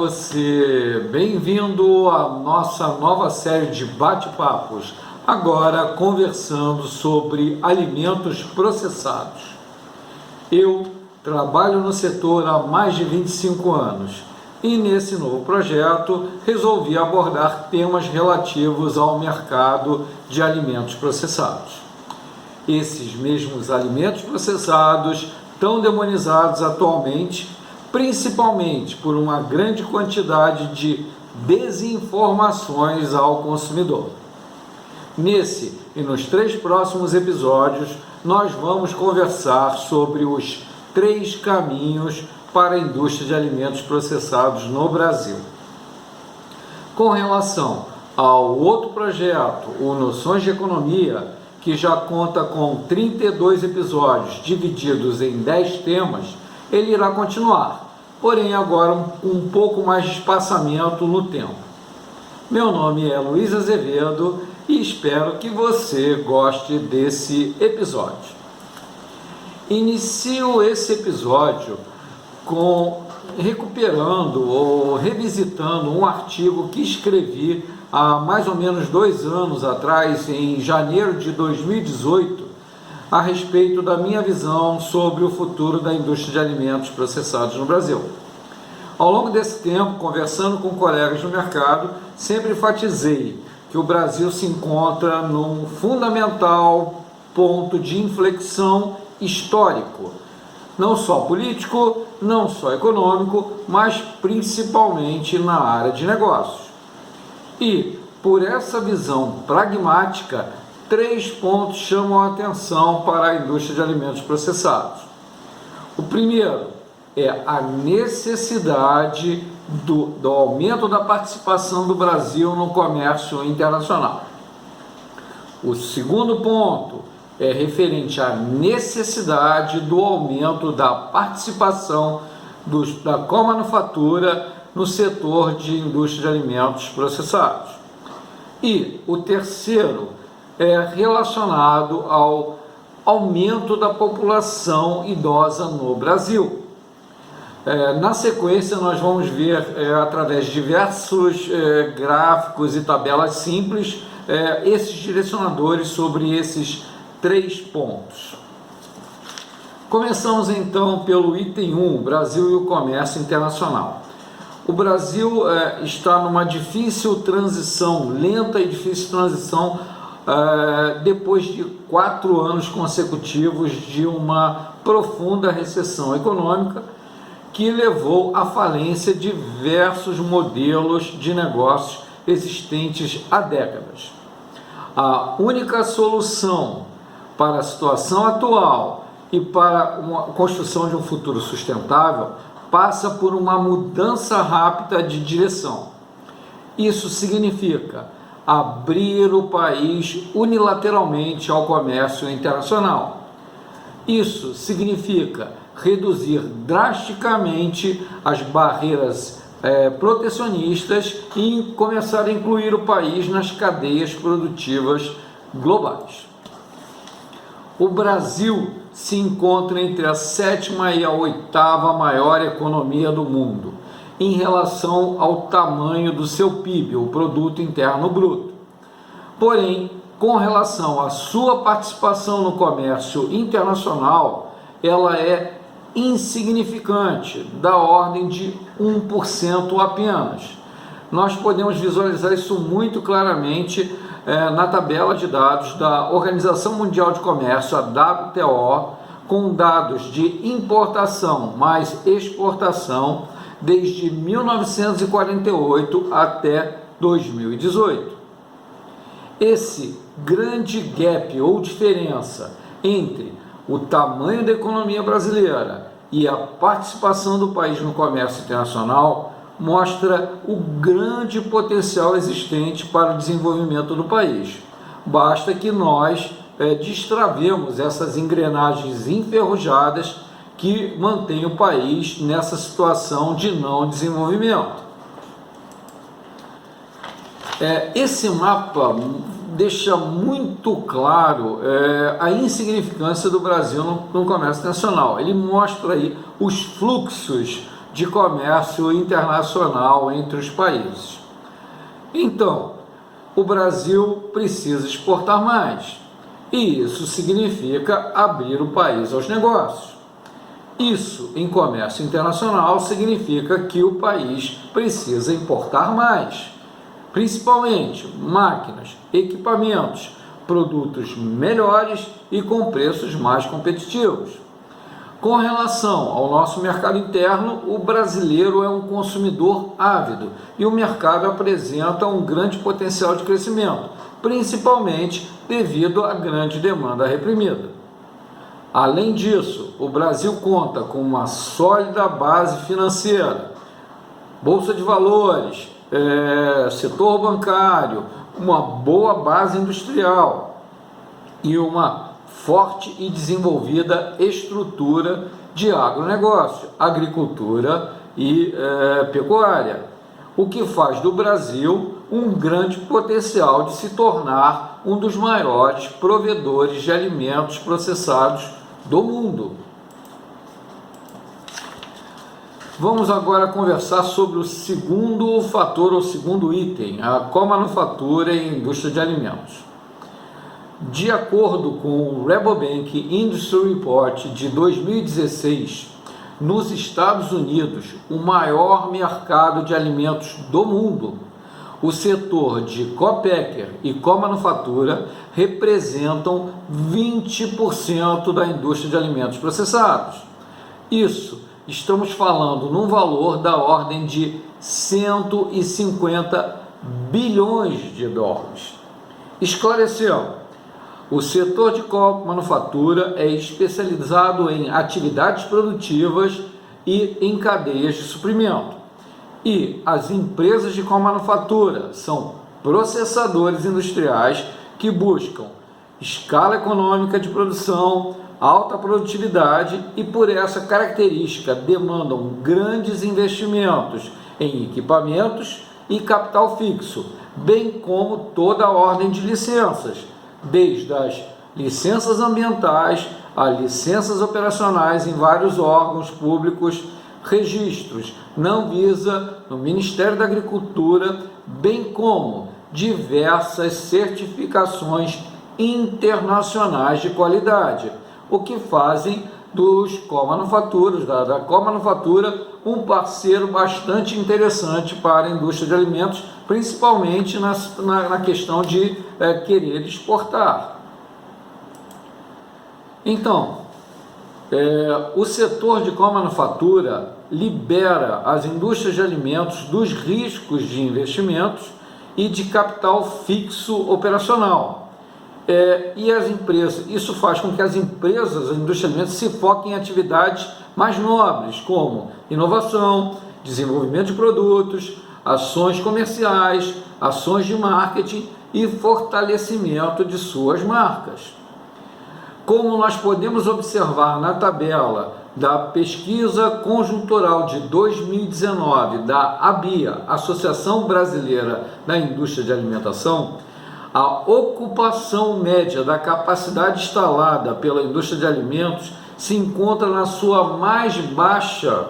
Você, bem-vindo à nossa nova série de bate-papos, agora conversando sobre alimentos processados. Eu trabalho no setor há mais de 25 anos e nesse novo projeto resolvi abordar temas relativos ao mercado de alimentos processados. Esses mesmos alimentos processados, tão demonizados atualmente, principalmente por uma grande quantidade de desinformações ao consumidor. Nesse e nos 3 próximos episódios, nós vamos conversar sobre os 3 caminhos para a indústria de alimentos processados no Brasil. Com relação ao outro projeto, o Noções de Economia, que já conta com 32 episódios divididos em 10 temas, ele irá continuar, porém agora um pouco mais de espaçamento no tempo. Meu nome é Luiz Azevedo e espero que você goste desse episódio. Inicio esse episódio recuperando ou revisitando um artigo que escrevi há mais ou menos 2 anos atrás, em janeiro de 2018, a respeito da minha visão sobre o futuro da indústria de alimentos processados no Brasil. Ao longo desse tempo, conversando com colegas no mercado, sempre enfatizei que o Brasil se encontra num fundamental ponto de inflexão histórico, não só político, não só econômico, mas principalmente na área de negócios. E, por essa visão pragmática, 3 pontos chamam a atenção para a indústria de alimentos processados. O primeiro é a necessidade do aumento da participação do Brasil no comércio internacional. O segundo ponto é referente à necessidade do aumento da participação da comanufatura no setor de indústria de alimentos processados. E o terceiro é relacionado ao aumento da população idosa no Brasil. Na sequência, nós vamos ver, através de diversos gráficos e tabelas simples, esses direcionadores sobre esses 3 pontos. Começamos então pelo item 1, Brasil e o comércio internacional. O Brasil está numa difícil transição, lenta e difícil transição, depois de 4 anos consecutivos de uma profunda recessão econômica que levou à falência de diversos modelos de negócios existentes há décadas. A única solução para a situação atual e para a construção de um futuro sustentável passa por uma mudança rápida de direção. Isso significa abrir o país unilateralmente ao comércio internacional. Isso significa reduzir drasticamente as barreiras protecionistas e começar a incluir o país nas cadeias produtivas globais. O Brasil se encontra entre a 7ª e a 8ª maior economia do mundo, em relação ao tamanho do seu PIB, o Produto Interno Bruto. Porém, com relação à sua participação no comércio internacional, ela é insignificante, da ordem de 1% apenas. Nós podemos visualizar isso muito claramente na tabela de dados da Organização Mundial de Comércio, a WTO, com dados de importação mais exportação desde 1948 até 2018. Esse grande gap ou diferença entre o tamanho da economia brasileira e a participação do país no comércio internacional mostra o grande potencial existente para o desenvolvimento do país. Basta que nós destravemos essas engrenagens enferrujadas que mantêm o país nessa situação de não desenvolvimento. Esse mapa deixa muito claro a insignificância do Brasil no comércio internacional. Ele mostra aí os fluxos de comércio internacional entre os países. Então, o Brasil precisa exportar mais, e isso significa abrir o país aos negócios. Isso, em comércio internacional, significa que o país precisa importar mais, principalmente máquinas, equipamentos, produtos melhores e com preços mais competitivos. Com relação ao nosso mercado interno, o brasileiro é um consumidor ávido e o mercado apresenta um grande potencial de crescimento, principalmente devido à grande demanda reprimida. Além disso, o Brasil conta com uma sólida base financeira, bolsa de valores, setor bancário, uma boa base industrial e uma forte e desenvolvida estrutura de agronegócio, agricultura e pecuária, o que faz do Brasil um grande potencial de se tornar um dos maiores provedores de alimentos processados do mundo. Vamos agora conversar sobre o segundo fator, ou segundo item, a comanufatura e indústria de alimentos. De acordo com o Rabobank Industry Report de 2016, nos Estados Unidos, o maior mercado de alimentos do mundo, o setor de co-packer e comanufatura representam 20% da indústria de alimentos processados. Isso, estamos falando num valor da ordem de 150 bilhões de dólares. Esclarecendo, o setor de comanufatura é especializado em atividades produtivas e em cadeias de suprimento. E as empresas de comanufatura são processadores industriais que buscam escala econômica de produção, alta produtividade e, por essa característica, demandam grandes investimentos em equipamentos e capital fixo, bem como toda a ordem de licenças, desde as licenças ambientais a licenças operacionais em vários órgãos públicos, registros na Anvisa, no Ministério da Agricultura, bem como diversas certificações internacionais de qualidade, o que fazem dos comanufaturas, da comanufatura, um parceiro bastante interessante para a indústria de alimentos, principalmente na questão de querer exportar. Então, o setor de comanufatura libera as indústrias de alimentos dos riscos de investimentos e de capital fixo operacional. E as empresas, isso faz com que as empresas, a indústria de alimentos, se foquem em atividades mais nobres, como inovação, desenvolvimento de produtos, ações comerciais, ações de marketing e fortalecimento de suas marcas. Como nós podemos observar na tabela da pesquisa conjuntural de 2019 da ABIA, Associação Brasileira da Indústria de Alimentação, a ocupação média da capacidade instalada pela indústria de alimentos se encontra na sua mais baixa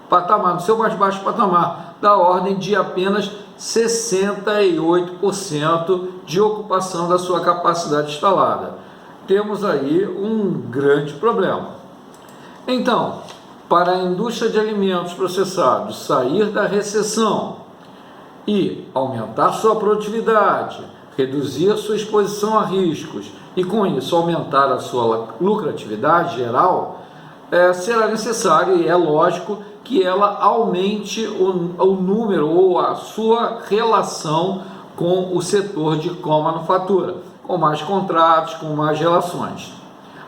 patamar, no seu mais baixo patamar, da ordem de apenas 68% de ocupação da sua capacidade instalada. Temos aí um grande problema. Então, para a indústria de alimentos processados sair da recessão e aumentar sua produtividade, reduzir a sua exposição a riscos e, com isso, aumentar a sua lucratividade geral, será necessário, e é lógico, que ela aumente o número ou a sua relação com o setor de comanufatura, com mais contratos, com mais relações.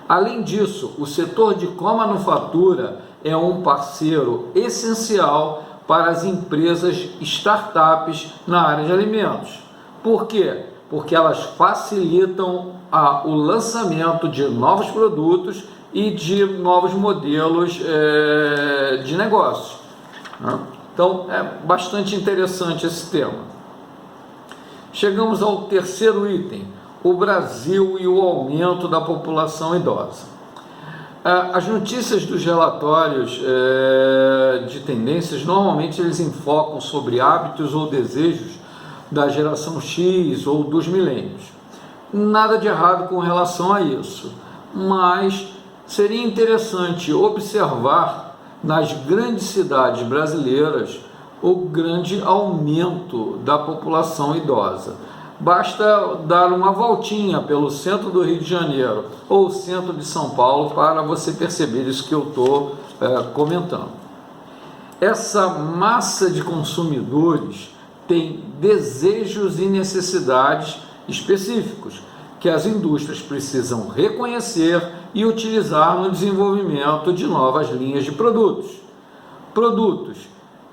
Além disso, o setor de comanufatura é um parceiro essencial para as empresas startups na área de alimentos. Por quê? Porque elas facilitam o lançamento de novos produtos e de novos modelos de negócio. Então, é bastante interessante esse tema. Chegamos ao terceiro item, o Brasil e o aumento da população idosa. As notícias dos relatórios de tendências, normalmente eles enfocam sobre hábitos ou desejos da geração X ou dos milênios. Nada de errado com relação a isso, mas seria interessante observar nas grandes cidades brasileiras o grande aumento da população idosa. Basta dar uma voltinha pelo centro do Rio de Janeiro ou centro de São Paulo para você perceber isso que eu estou comentando. Essa massa de consumidores tem desejos e necessidades específicos que as indústrias precisam reconhecer e utilizar no desenvolvimento de novas linhas de produtos. Produtos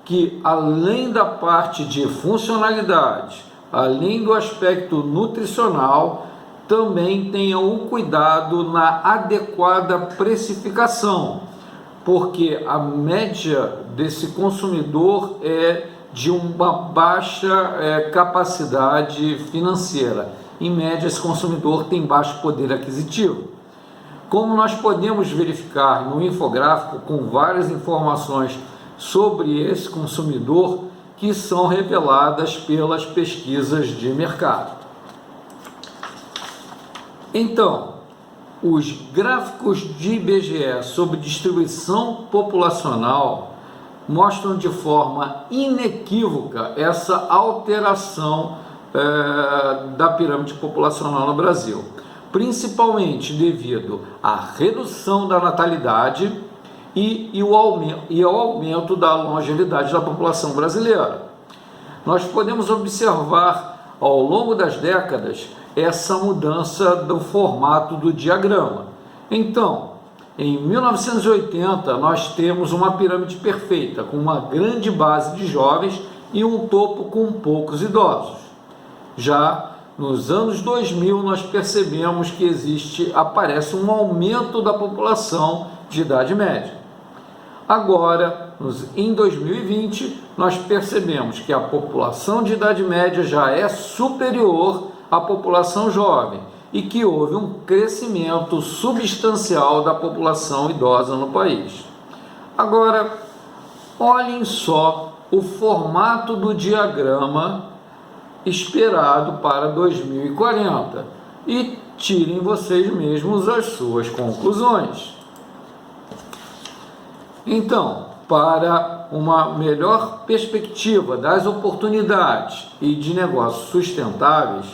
que, além da parte de funcionalidade, além do aspecto nutricional, também tenham o cuidado na adequada precificação, porque a média desse consumidor é de uma baixa capacidade financeira. Em média, esse consumidor tem baixo poder aquisitivo. Como nós podemos verificar no infográfico com várias informações sobre esse consumidor que são reveladas pelas pesquisas de mercado. Então, os gráficos de IBGE sobre distribuição populacional mostram de forma inequívoca essa alteração da pirâmide populacional no Brasil, principalmente devido à redução da natalidade e ao aumento da longevidade da população brasileira. Nós podemos observar ao longo das décadas essa mudança do formato do diagrama. Então, em 1980, nós temos uma pirâmide perfeita, com uma grande base de jovens e um topo com poucos idosos. Já nos anos 2000, nós percebemos que aparece um aumento da população de idade média. Agora, em 2020, nós percebemos que a população de idade média já é superior à população jovem e que houve um crescimento substancial da população idosa no país. Agora, olhem só o formato do diagrama esperado para 2040 e tirem vocês mesmos as suas conclusões. Então, para uma melhor perspectiva das oportunidades e de negócios sustentáveis,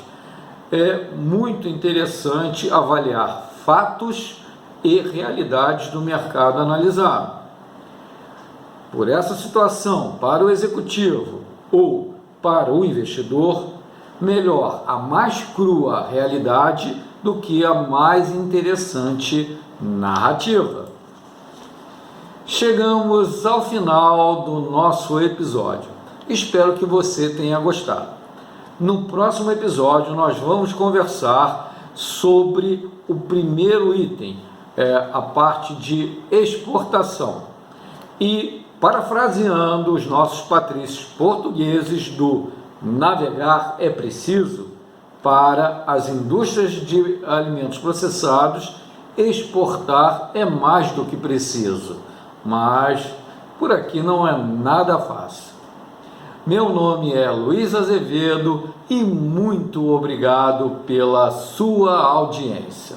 é muito interessante avaliar fatos e realidades do mercado analisado. Por essa situação, para o executivo ou para o investidor, melhor a mais crua realidade do que a mais interessante narrativa. Chegamos ao final do nosso episódio. Espero que você tenha gostado. No próximo episódio, nós vamos conversar sobre o primeiro item, a parte de exportação. E, parafraseando os nossos patrícios portugueses do navegar é preciso, para as indústrias de alimentos processados, exportar é mais do que preciso. Mas por aqui não é nada fácil. Meu nome é Luiz Azevedo e muito obrigado pela sua audiência.